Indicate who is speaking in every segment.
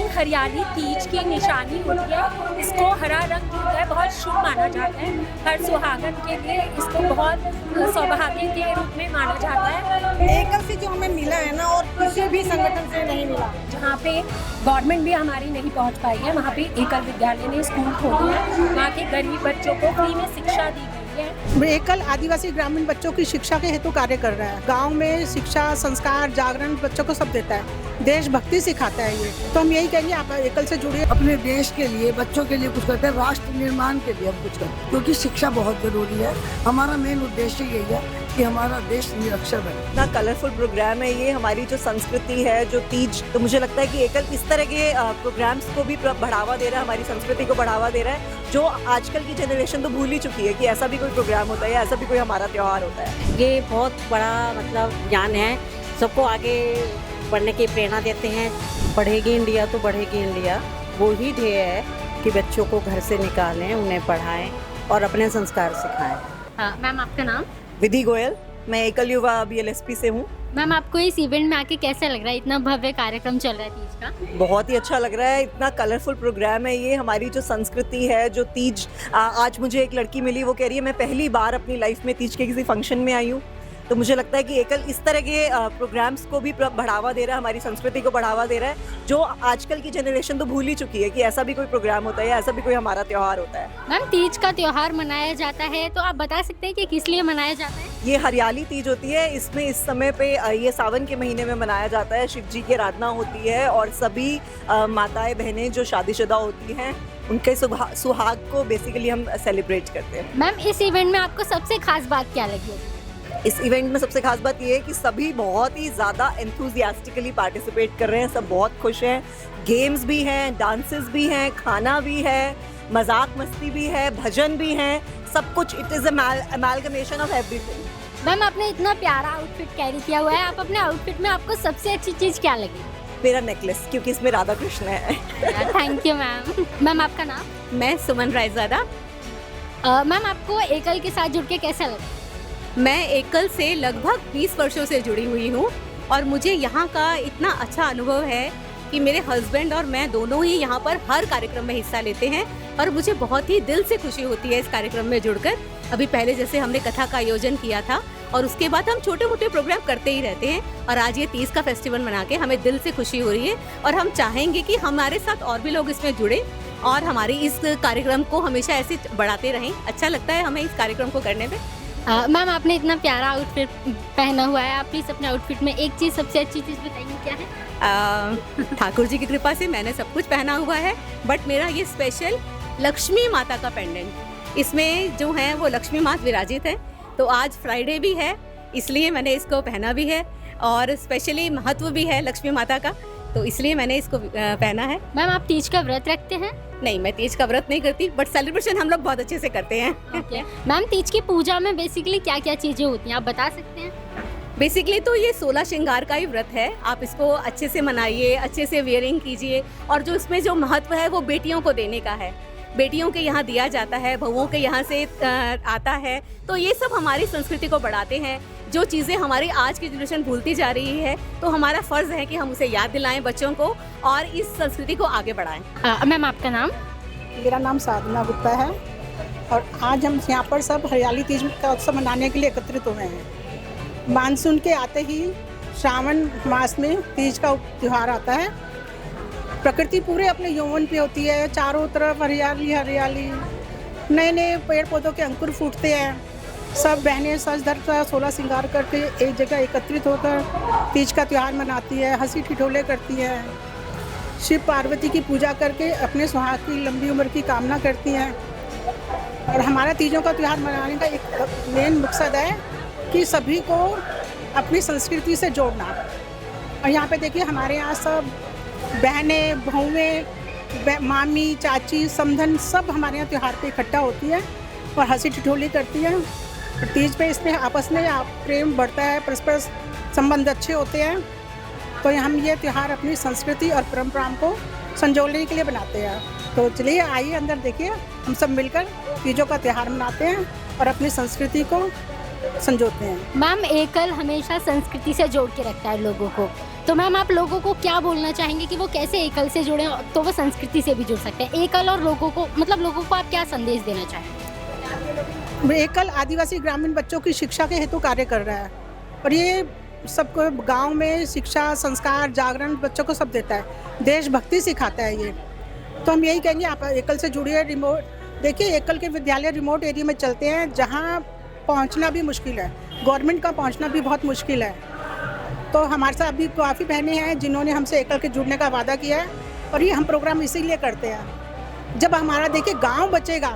Speaker 1: हरियाली तीज की निशानी होती है। इसको हरा रंग जो होता है बहुत शुभ माना जाता है। हर सुहागन के लिए इसको बहुत सौभाग्य के रूप में माना जाता है।
Speaker 2: एकल से जो हमें मिला है ना, और किसी भी संगठन से नहीं मिला।
Speaker 1: जहाँ पे गवर्नमेंट भी हमारी नहीं पहुँच पाई है, वहाँ पे एकल विद्यालय ने स्कूल खोले हैं। वहाँ के गरीब बच्चों को फ्री में शिक्षा दी गई है।
Speaker 2: एकल आदिवासी ग्रामीण बच्चों की शिक्षा के हेतु कार्य कर रहा है। गांव में शिक्षा, संस्कार, जागरण बच्चों को सब देता है। देशभक्ति सिखाता है ये। तो हम यही कहेंगे आप एकल से जुड़िए।
Speaker 3: अपने देश के लिए, बच्चों के लिए कुछ करते हैं, राष्ट्र निर्माण के लिए हम कुछ करते हैं, क्योंकि शिक्षा बहुत जरूरी है। हमारा मेन उद्देश्य यही है कि हमारा देश निरक्षर बने।
Speaker 4: इतना कलरफुल प्रोग्राम है ये, हमारी जो संस्कृति है, जो तीज, तो मुझे लगता है कि एकल इस तरह के प्रोग्राम्स को भी बढ़ावा दे रहा है, हमारी संस्कृति को बढ़ावा दे रहा है, जो आजकल की जनरेशन तो भूल ही चुकी है कि ऐसा भी कोई प्रोग्राम होता है या ऐसा भी कोई हमारा त्यौहार होता है।
Speaker 5: ये बहुत बड़ा मतलब ज्ञान है, सबको आगे बढ़ने की प्रेरणा देते हैं। बढ़ेगी इंडिया तो बढ़ेगी इंडिया, वो ही ध्येय है कि बच्चों को घर से निकालें, उन्हें पढ़ाएं और अपने संस्कार सिखाएं।
Speaker 6: हाँ मैम, आपका नाम?
Speaker 4: विधि गोयल, मैं एकल युवा BLSP से हूँ।
Speaker 6: मैम, आपको इस इवेंट में आके कैसा लग रहा है? इतना भव्य कार्यक्रम चल रहा है तीज का।
Speaker 4: बहुत ही अच्छा लग रहा है, इतना कलरफुल प्रोग्राम है ये। हमारी जो संस्कृति है, जो तीज, आज मुझे एक लड़की मिली, वो कह रही है मैं पहली बार अपनी लाइफ में तीज के किसी फंक्शन में आई हूँ। तो मुझे लगता है कि एकल इस तरह के प्रोग्राम्स को भी बढ़ावा दे रहा है, हमारी संस्कृति को बढ़ावा दे रहा है, जो आजकल की जनरेशन तो भूल ही चुकी है कि ऐसा भी कोई प्रोग्राम होता है या ऐसा भी कोई हमारा त्यौहार होता है।
Speaker 6: मैम, तीज का त्योहार मनाया जाता है, तो आप बता सकते हैं कि किस लिए मनाया जाता है?
Speaker 4: ये हरियाली तीज होती है। इसमें इस समय पे ये सावन के महीने में मनाया जाता है। शिव जी की आराधना होती है और सभी माताएं बहनें जो शादीशुदा होती हैं, उनके सुहाग को बेसिकली हम सेलिब्रेट करते हैं।
Speaker 6: मैम, इस इवेंट में आपको सबसे खास बात क्या लगी?
Speaker 4: इस इवेंट में सबसे खास बात ये है कि सभी बहुत ही ज़्यादा एंथुजियास्टिकली पार्टिसिपेट कर रहे हैं, सब बहुत खुश हैं। गेम्स भी हैं, डांसेस भी हैं, खाना भी है, मजाक मस्ती भी है, भजन भी हैं, सब कुछ। It is amalgamation of everything.
Speaker 6: Ma'am, आपने इतना प्यारा आउटफिट कैरी किया हुआ है, आप अपने आउटफिट में आपको सबसे अच्छी चीज़ क्या लगी?
Speaker 4: मेरा नेकलेस, क्योंकि इसमें राधा कृष्ण है।
Speaker 6: Thank you ma'am. मैम, आपका नाम?
Speaker 7: मैं सुमन रायजादा।
Speaker 6: मैम, आपको एकल के साथ जुड़ के कैसा लगा?
Speaker 7: मैं एकल से लगभग 20 वर्षों से जुड़ी हुई हूँ और मुझे यहाँ का इतना अच्छा अनुभव है कि मेरे हस्बैंड और मैं दोनों ही यहाँ पर हर कार्यक्रम में हिस्सा लेते हैं और मुझे बहुत ही दिल से खुशी होती है इस कार्यक्रम में जुड़कर। अभी पहले जैसे हमने कथा का आयोजन किया था और उसके बाद हम छोटे मोटे प्रोग्राम करते ही रहते हैं, और आज ये तीज का फेस्टिवल मना के हमें दिल से खुशी हो रही है और हम चाहेंगे कि हमारे साथ और भी लोग इसमें जुड़े और हमारी इस कार्यक्रम को हमेशा ऐसे बढ़ाते रहें। अच्छा लगता है हमें इस कार्यक्रम को करने में।
Speaker 6: मैम, आपने इतना प्यारा आउटफिट पहना हुआ है, आप प्लीज़ अपने आउटफिट में एक चीज़, सबसे अच्छी चीज़ बताइए क्या है?
Speaker 7: ठाकुर जी की कृपा से मैंने सब कुछ पहना हुआ है, बट मेरा ये स्पेशल लक्ष्मी माता का पेंडेंट, इसमें जो है वो लक्ष्मी माता विराजित है। तो आज फ्राइडे भी है, इसलिए मैंने इसको पहना भी है और स्पेशली महत्व भी है लक्ष्मी माता का, तो इसलिए मैंने इसको पहना है।
Speaker 6: मैम, आप तीज का व्रत रखते हैं?
Speaker 7: नहीं, मैं तीज का व्रत नहीं करती, बट सेलिब्रेशन हम लोग बहुत अच्छे से करते हैं।
Speaker 6: ओके। मैम, तीज की पूजा में बेसिकली क्या क्या चीज़ें होती हैं, आप बता सकते हैं?
Speaker 7: बेसिकली तो ये 16 श्रृंगार का ही व्रत है। आप इसको अच्छे से मनाइए, अच्छे से वेयरिंग कीजिए, और जो इसमें जो महत्व है वो बेटियों को देने का है। बेटियों के यहाँ दिया जाता है, बहुओं के यहाँ से आता है, तो ये सब हमारी संस्कृति को बढ़ाते हैं। जो चीज़ें हमारी आज की जनरेशन भूलती जा रही है, तो हमारा फ़र्ज़ है कि हम उसे याद दिलाएं बच्चों को और इस संस्कृति को आगे बढ़ाएं।
Speaker 6: मैम, आपका नाम?
Speaker 2: मेरा नाम साधना गुप्ता है और आज हम यहाँ पर सब हरियाली तीज का उत्सव मनाने के लिए एकत्रित हुए हैं। मानसून के आते ही श्रावण मास में तीज का त्यौहार आता है। प्रकृति पूरे अपने यौवन पे होती है, चारों तरफ हरियाली हरियाली, नए नए पेड़ पौधों के अंकुर फूटते हैं। सब बहनें सज धज का 16 श्रृंगार करके एक जगह एकत्रित होकर तीज का त्यौहार मनाती है, हंसी ठिठोले करती है, शिव पार्वती की पूजा करके अपने सुहाग की लंबी उम्र की कामना करती हैं। और हमारा तीजों का त्यौहार मनाने का एक मेन मकसद है कि सभी को अपनी संस्कृति से जोड़ना। और यहाँ पे देखिए हमारे यहाँ सब बहनें, बहुएं, मामी, चाची, समधन सब हमारे यहाँ त्यौहार पे इकट्ठा होती है और हंसी ठिठोली करती है। और तीज पे इसमें आपस में प्रेम बढ़ता है, परस्पर संबंध अच्छे होते हैं। तो हम ये त्यौहार अपनी संस्कृति और परंपराओं को संजोने के लिए बनाते हैं। तो चलिए आइए अंदर देखिए, हम सब मिलकर तीजों का त्यौहार मनाते हैं और अपनी संस्कृति को संजोते हैं।
Speaker 6: मैम, एकल हमेशा संस्कृति से जोड़ के रखता है लोगों को, तो मैम आप लोगों को क्या बोलना चाहेंगे कि वो कैसे एकल से जुड़े तो वो संस्कृति से भी जुड़ सकते हैं? एकल और लोगों को मतलब लोगों को आप क्या संदेश देना चाहेंगे?
Speaker 2: एकल आदिवासी ग्रामीण बच्चों की शिक्षा के हेतु कार्य कर रहा है और ये सबको गांव में शिक्षा, संस्कार, जागरण बच्चों को सब देता है, देशभक्ति सिखाता है ये। तो हम यही कहेंगे आप एकल से जुड़िए। रिमोट देखिए, एकल के विद्यालय रिमोट एरिया में चलते हैं जहाँ पहुँचना भी मुश्किल है, गवर्नमेंट का पहुँचना भी बहुत मुश्किल है। तो हमारे साथ अभी काफ़ी बहनें हैं जिन्होंने हमसे एकल के जुड़ने का वादा किया है और ये हम प्रोग्राम इसीलिए करते हैं। जब हमारा देखिए गांव बचेगा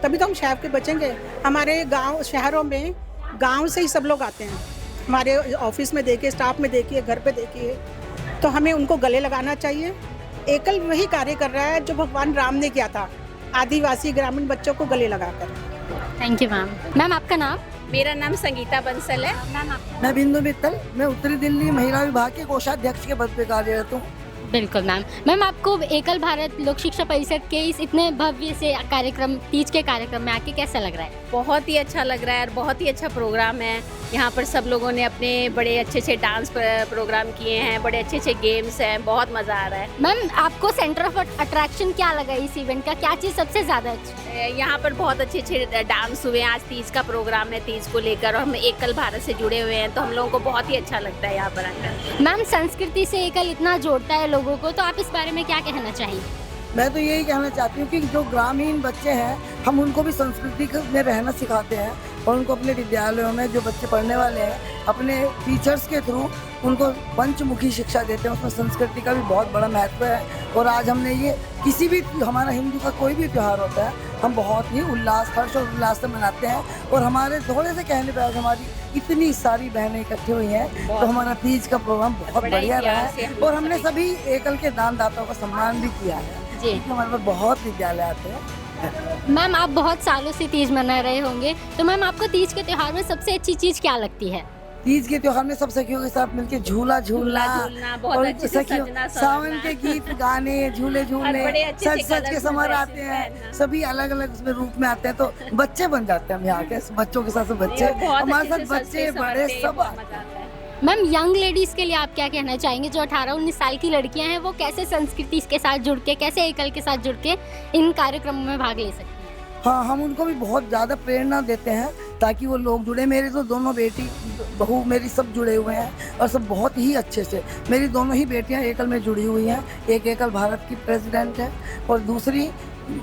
Speaker 2: तभी तो हम शहर के बचेंगे। हमारे गांव शहरों में गांव से ही सब लोग आते हैं, हमारे ऑफिस में देखिए, स्टाफ में देखिए, घर पे देखिए, तो हमें उनको गले लगाना चाहिए। एकल वही कार्य कर रहा है जो भगवान राम ने किया था, आदिवासी ग्रामीण बच्चों को गले लगाकर।
Speaker 6: Thank you ma'am. मैम आपका नाम?
Speaker 7: मेरा नाम संगीता बंसल है।
Speaker 6: मैम आप?
Speaker 3: मैं बिंदु मित्तल, मैं उत्तरी दिल्ली महिला विभाग के कोषाध्यक्ष के पद पे कार्यरत हूँ।
Speaker 6: बिल्कुल मैम। मैम आपको एकल भारत लोक शिक्षा परिषद के इस इतने भव्य से कार्यक्रम, तीज के कार्यक्रम में आके कैसा लग रहा है?
Speaker 7: बहुत ही अच्छा लग रहा है और बहुत ही अच्छा प्रोग्राम है। यहाँ पर सब लोगों ने अपने बड़े अच्छे अच्छे डांस प्रोग्राम किए हैं, बड़े अच्छे अच्छे गेम्स हैं, बहुत मज़ा आ रहा है।
Speaker 6: मैम आपको सेंटर ऑफ अट्रैक्शन क्या लगा इस इवेंट का? क्या चीज़ सबसे ज़्यादा अच्छी?
Speaker 7: यहाँ पर बहुत अच्छे अच्छे डांस हुए हैं। आज तीज का प्रोग्राम है, तीज को लेकर, और हम एकल भारत से जुड़े हुए हैं तो हम लोगों को बहुत ही अच्छा लगता है यहाँ पर आकर।
Speaker 6: मैम संस्कृति से एकल इतना जोड़ता है लोगों को, तो आप इस बारे में क्या कहना चाहिए?
Speaker 3: मैं तो यही कहना चाहती हूँ कि जो ग्रामीण बच्चे हैं हम उनको भी संस्कृति में रहना सिखाते हैं और उनको अपने विद्यालयों में जो बच्चे पढ़ने वाले हैं अपने टीचर्स के थ्रू उनको पंचमुखी शिक्षा देते हैं। उसमें संस्कृति का भी बहुत बड़ा महत्व है। और आज हमने ये किसी भी हमारा हिंदू का कोई भी त्यौहार होता है हम बहुत ही हर्ष और उल्लास से मनाते हैं। और हमारे थोड़े से कहने पर आज हमारी इतनी सारी बहनें इकट्ठी हुई हैं तो हमारा तीज का प्रोग्राम बहुत बढ़िया रहा है। और हमने सभी एकल के दानदाताओं का सम्मान भी किया है जी। हमारे पास बहुत विद्यालय आते हैं।
Speaker 6: मैम आप बहुत सालों से तीज मना रहे होंगे, तो मैम आपको तीज के त्योहार में सबसे अच्छी चीज़ क्या लगती है?
Speaker 3: तीज के त्योहार में सब सखियों के साथ मिलकर झूला झूलना और सखियों सावन के गीत गाने, झूले झूलने, सच सच के समर आते हैं, सभी अलग अलग उसमें रूप में आते हैं तो बच्चे बन जाते हैं। हम यहाँ के बच्चों के साथ बच्चे, हमारे साथ बच्चे बड़े सब आते हैं।
Speaker 6: मैम यंग लेडीज़ के लिए आप क्या कहना चाहेंगे? जो 18-19 साल की लड़कियां हैं वो कैसे संस्कृति के साथ जुड़ के, कैसे एकल के साथ जुड़ के इन कार्यक्रमों में भाग ले सकती हैं?
Speaker 3: हाँ, हम उनको भी बहुत ज़्यादा प्रेरणा देते हैं ताकि वो लोग जुड़े। मेरे तो दोनों बेटी बहू मेरी सब जुड़े हुए हैं और सब बहुत ही अच्छे से। मेरी दोनों ही बेटियां एकल में जुड़ी हुई हैं। एक एकल भारत की प्रेसिडेंट है और दूसरी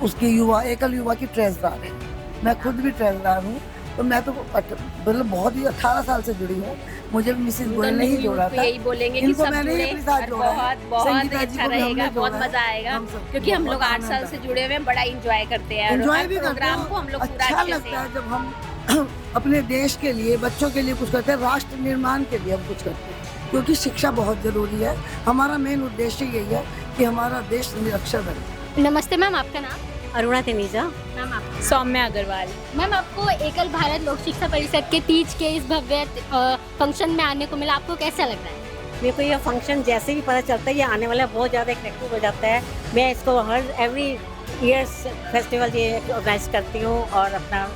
Speaker 3: उसकी एकल युवा की ट्रेजरार है। मैं खुद भी ट्रेजरार हूँ तो मैं तो मतलब बहुत ही 18 साल से जुड़ी हूँ। मुझे मिसेस गोयल ने ही जोड़ा था।
Speaker 7: यही बोलेंगे
Speaker 3: इनको
Speaker 7: कि
Speaker 3: मैंने अपने साथ जोड़ा है।
Speaker 7: बहुत अच्छा रहेगा, बहुत मजा आएगा क्योंकि हम लोग 8 साल से जुड़े हुए हैं, बड़ा एंजॉय करते हैं।
Speaker 3: एंजॉय भी करते
Speaker 7: प्रोग्राम को हम लोग
Speaker 3: हैं।
Speaker 7: पूरा
Speaker 3: अच्छा
Speaker 7: अच्छे
Speaker 3: लगता
Speaker 7: से
Speaker 3: है जब हम अपने देश के लिए, बच्चों के लिए कुछ करते हैं, राष्ट्र निर्माण के लिए हम कुछ करते हैं क्योंकि शिक्षा बहुत जरूरी है। हमारा मेन उद्देश्य यही है कि हमारा देश निरक्षर बने।
Speaker 6: नमस्ते मैम, आपका नाम?
Speaker 5: अरुणा तेनीजा।
Speaker 6: मैम आप?
Speaker 7: सौम्या अग्रवाल।
Speaker 6: मैम आपको एकल भारत लोक शिक्षा परिषद के तीज के इस भव्य फंक्शन में आने को मिला, आपको कैसा लग रहा है?
Speaker 5: मेरे को ये फंक्शन जैसे भी पता चलता है ये आने वाला बहुत ज़्यादा एक्टिव हो जाता है। मैं इसको हर एवरी ईयर्स फेस्टिवल ये ऑर्गेनाइज करती हूँ और अपना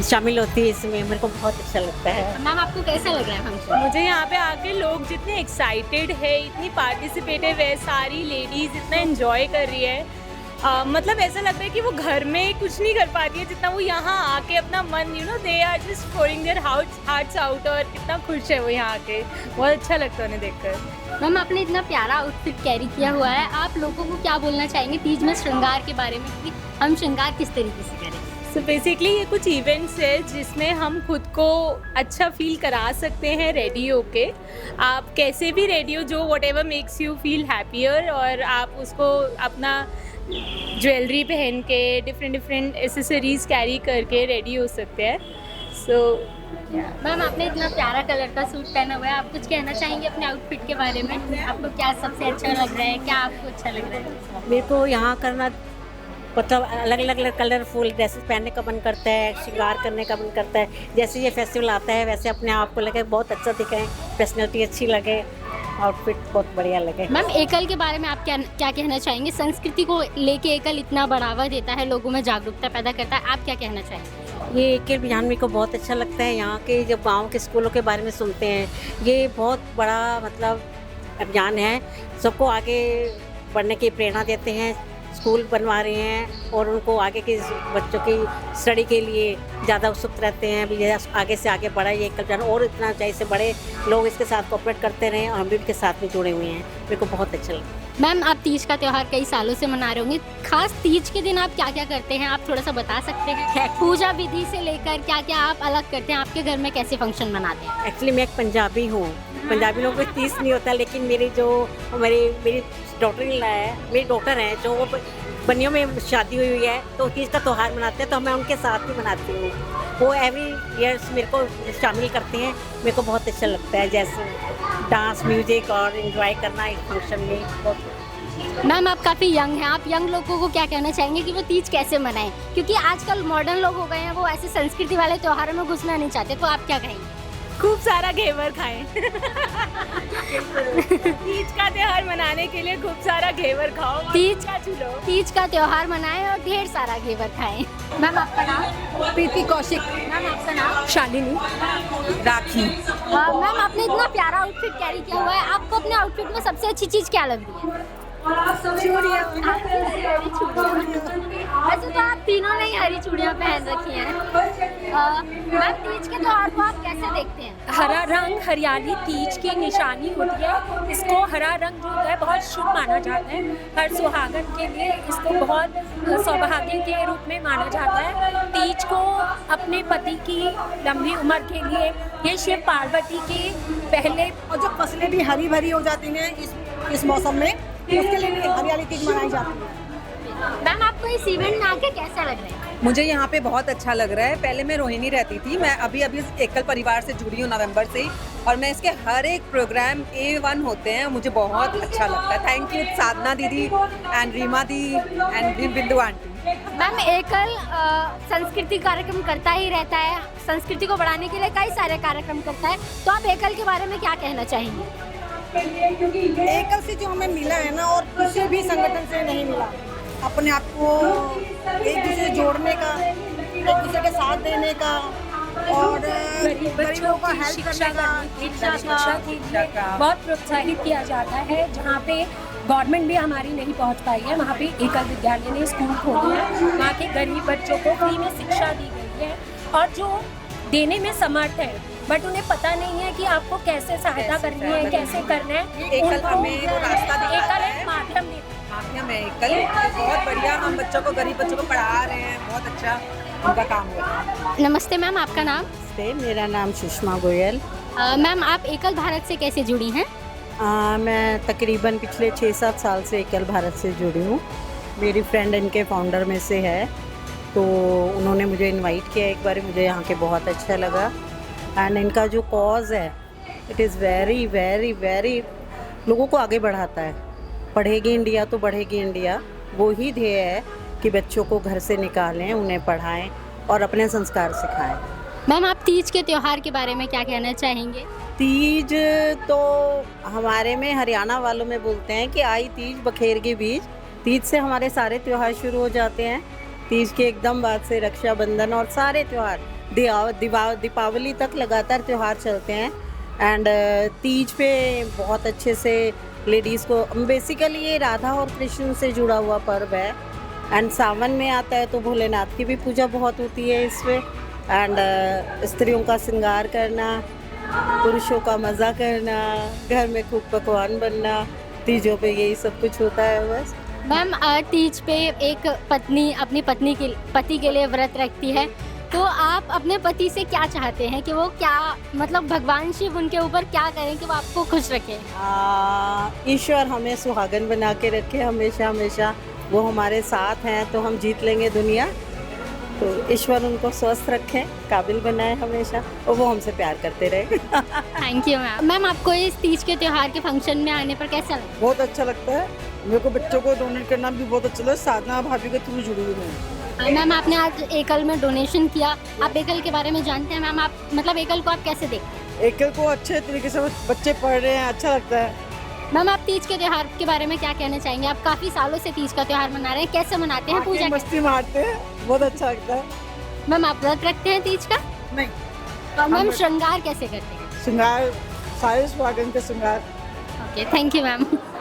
Speaker 5: शामिल होती है इसमें। मेरे को बहुत अच्छा लगता है।
Speaker 6: मैम आपको कैसा लग रहा है फंक्शन?
Speaker 8: मुझे यहाँ पे आके लोग जितने एक्साइटेड है, इतनी पार्टिसिपेटिव है, सारी लेडीज़ इतना एंजॉय कर रही है। मतलब ऐसा लग रहा है कि वो घर में कुछ नहीं कर पाती है जितना वो यहाँ आके अपना मन they are just pouring their hearts out और कितना खुश है वो यहाँ आके। बहुत अच्छा लगता है उन्हें देखकर।
Speaker 6: मैम आपने इतना प्यारा आउटफिट कैरी किया हुआ है, आप लोगों को क्या बोलना चाहेंगे तीज में श्रृंगार के बारे में कि हम श्रृंगार किस तरीके से करें?
Speaker 8: सो बेसिकली ये कुछ इवेंट्स है जिसमें हम खुद को अच्छा फील करा सकते हैं रेडी होके। आप कैसे भी रेडी हो, जो what ever makes you feel happier, और आप उसको अपना ज्वेलरी पहन के डिफरेंट एसेसरीज कैरी करके रेडी हो सकते हैं। सो
Speaker 6: मैम आपने इतना प्यारा कलर का सूट पहना हुआ है, आप कुछ कहना चाहेंगे अपने आउटफिट के बारे में? आपको क्या सबसे अच्छा लग रहा है, क्या आपको अच्छा लग रहा है?
Speaker 5: मेरे को यहाँ करना मतलब अलग अलग कलरफुल ड्रेसेस पहनने का मन करता है, श्रृंगार करने का मन करता है। जैसे ये फेस्टिवल आता है वैसे अपने आप को लगे बहुत अच्छा दिखे, पर्सनैलिटी अच्छी लगे, आउटफिट बहुत बढ़िया लगे।
Speaker 6: मैम एकल के बारे में आप क्या कहना चाहेंगे? संस्कृति को लेके एकल इतना बढ़ावा देता है, लोगों में जागरूकता पैदा करता है, आप क्या कहना चाहेंगे?
Speaker 5: ये एकल अभियान मेरे को बहुत अच्छा लगता है। यहाँ के जब गांव के स्कूलों के बारे में सुनते हैं, ये बहुत बड़ा मतलब अभियान है, सबको आगे बढ़ने की प्रेरणा देते हैं, स्कूल बनवा रहे हैं और उनको आगे के बच्चों की स्टडी के लिए ज़्यादा उत्सुक रहते हैं। ये आगे से आगे बढ़ा ये एकल अभियान और इतना चाहिए से बड़े लोग इसके साथ कोऑपरेट करते रहें और हम भी इनके साथ में जुड़े हुए हैं। मेरे को बहुत अच्छा लगा।
Speaker 6: मैम, आप तीज का त्यौहार कई सालों से मना रहे होंगे, खास तीज के दिन आप क्या क्या करते हैं, आप थोड़ा सा बता सकते हैं? पूजा विधि से लेकर क्या क्या आप अलग करते हैं, आपके घर में कैसे फंक्शन मनाते हैं?
Speaker 5: एक्चुअली मैं एक पंजाबी हूँ, पंजाबी लोगों को तीज नहीं होता, लेकिन मेरी डॉटर है, मेरी डॉटर है जो वो बनियों में शादी हुई है तो तीज का त्यौहार मनाते हैं, तो मैं उनके साथ भी मनाती हूँ। वो एवरी ईयर्स मेरे को शामिल करते हैं, मेरे को बहुत अच्छा लगता है, जैसे डांस, म्यूजिक और एंजॉय करना इस फंक्शन में बहुत।
Speaker 6: मैम, आप काफ़ी यंग हैं, आप यंग लोगों को क्या कहना चाहेंगे कि वो तीज कैसे मनाएं? क्योंकि आजकल मॉडर्न लोग हो गए हैं, वो ऐसे संस्कृति वाले त्योहारों में घुसना नहीं चाहते, तो आप क्या कहेंगे?
Speaker 8: खूब सारा घेवर खाएं। तीज का त्योहार मनाने के लिए खूब सारा घेवर खाओ,
Speaker 6: तीज का त्योहार मनाएं और ढेर सारा घेवर खाएं। मैम, आपका नाम?
Speaker 2: प्रीति कौशिक।
Speaker 6: मैम, आपका नाम?
Speaker 1: शालिनी।
Speaker 2: राखी।
Speaker 6: मैम, आपने इतना प्यारा आउटफिट कैरी किया हुआ है, आपको अपने आउटफिट में सबसे अच्छी चीज़ क्या लग रही है? वैसे तो आप तीनों ने ही हरी चूड़ियाँ पहन रखी हैं। मैम, तीज के त्योहार को आप कैसे देखते हैं?
Speaker 1: हरा रंग, हरियाली तीज की निशानी होती है। इसको हरा रंग जो है बहुत शुभ माना जाता है। हर सुहागन के लिए इसको बहुत सौभाग्य के रूप में माना जाता है। तीज को अपने पति की लंबी उम्र के लिए, ये शिव पार्वती के पहले,
Speaker 3: और जब फसलें भी हरी भरी हो जाती हैं इस मौसम में, उसके लिए भी हरियाली तीज मनाई जाती है।
Speaker 6: मैम, आपको इस इवेंट में आके कैसा लग रहा है?
Speaker 9: मुझे यहाँ पे बहुत अच्छा लग रहा है। पहले मैं रोहिणी रहती थी, मैं अभी एकल परिवार से जुड़ी हूँ नवंबर से ही, और मैं इसके हर एक प्रोग्राम A1 होते हैं, मुझे बहुत अच्छा लगता है। थैंक यू साधना दीदी एंड रीमा दी एंड बिंदु आंटी।
Speaker 6: मैम, एकल संस्कृति कार्यक्रम करता ही रहता है, संस्कृति को बढ़ाने के लिए कई सारे कार्यक्रम करता है, तो आप एकल के बारे में क्या कहना चाहेंगे?
Speaker 3: एकल से जो हमें मिला है ना, और किसी भी संगठन से नहीं मिला, अपने आप को एक दूसरे से जोड़ने का, एक दूसरे के साथ देने का, और
Speaker 1: बच्चों को हेल्प करने का बहुत प्रोत्साहित किया जाता है। जहाँ पे गवर्नमेंट भी हमारी नहीं पहुँच पाई है, वहाँ पे एकल विद्यालय ने स्कूल खोले हैं, वहाँ के गरीब बच्चों को फ्री में शिक्षा दी गई है, और जो देने में समर्थ है बट उन्हें पता नहीं है कि आपको कैसे सहायता करनी है, कैसे करना है।
Speaker 9: एकल हमें वो रास्ता दिखाता है,
Speaker 1: एकल माध्यम
Speaker 9: है एकल, बहुत बढ़िया। हम बच्चों को, गरीब बच्चों को पढ़ा रहे हैं, बहुत अच्छा उनका काम हो रहा है।
Speaker 6: नमस्ते मैम, आपका नाम?
Speaker 5: मेरा नाम सुषमा गोयल।
Speaker 6: मैम, आप एकल भारत से कैसे जुड़ी हैं?
Speaker 5: मैं तकरीबन पिछले 6-7 साल से एकल भारत से जुड़ी हूँ। मेरी फ्रेंड इनके फाउंडर में से है, तो उन्होंने मुझे इनवाइट किया एक बार, मुझे यहाँ के बहुत अच्छा लगा। एंड इनका जो कॉज है, it is very very very लोगों को आगे बढ़ाता है। पढ़ेगी इंडिया तो बढ़ेगी इंडिया, वो ही ध्येय है कि बच्चों को घर से निकालें, उन्हें पढ़ाएं और अपने संस्कार सिखाएं।
Speaker 6: मैम, आप तीज के त्योहार के बारे में क्या कहना चाहेंगे?
Speaker 5: तीज तो हमारे में हरियाणा वालों में बोलते हैं कि आई तीज बखेर के बीज। तीज से हमारे सारे त्यौहार शुरू हो जाते हैं। तीज के एकदम बाद से रक्षाबंधन और सारे त्यौहार, दीपावली तक लगातार त्यौहार चलते हैं। एंड तीज पे बहुत अच्छे से लेडीज़ को, बेसिकली ये राधा और कृष्ण से जुड़ा हुआ पर्व है। एंड सावन में आता है तो भोलेनाथ की भी पूजा बहुत होती है इसमें। एंड स्त्रियों का श्रृंगार करना, पुरुषों का मज़ा करना, घर में खूब पकवान बनना, तीजों पे यही सब कुछ होता है बस।
Speaker 6: मैम, तीज पे एक पत्नी अपनी पति के लिए व्रत रखती है, तो आप अपने पति से क्या चाहते हैं कि वो क्या, मतलब भगवान शिव उनके ऊपर क्या करें कि वो आपको खुश रखें?
Speaker 5: ईश्वर हमें सुहागन बना के रखे हमेशा हमेशा, वो हमारे साथ हैं तो हम जीत लेंगे दुनिया। तो ईश्वर उनको स्वस्थ रखें, काबिल बनाए हमेशा, और वो हमसे प्यार करते रहे।
Speaker 6: Thank you ma'am. मैम, आपको इस तीज के त्योहार के फंक्शन में आने पर कैसा लगा?
Speaker 3: बहुत अच्छा लगता है मेरे को, बच्चों को डोनेट करना भी बहुत अच्छा लगता है। साधना भाभी के थ्रू जुड़ी हुई मैं।
Speaker 6: मैम, आपने आज एकल में डोनेशन किया, आप एकल के बारे में जानते हैं मैम? आप मतलब एकल को आप कैसे देखते हैं?
Speaker 3: एकल को अच्छे तरीके से बच्चे पढ़ रहे हैं, अच्छा लगता है।
Speaker 6: मैम, आप तीज के त्योहार के बारे में क्या कहना चाहेंगे? आप काफ़ी सालों से तीज का त्योहार मना रहे हैं, कैसे मनाते हैं? पूजा
Speaker 3: मस्ती मारते हैं, बहुत अच्छा लगता है।
Speaker 6: मैम, आप व्रत रखते हैं तीज का?
Speaker 3: नहीं।
Speaker 6: मैम, श्रृंगार कैसे करते हैं?
Speaker 3: श्रृंगार सारे सुहागन के श्रृंगार
Speaker 6: ओके, थैंक यू मैम।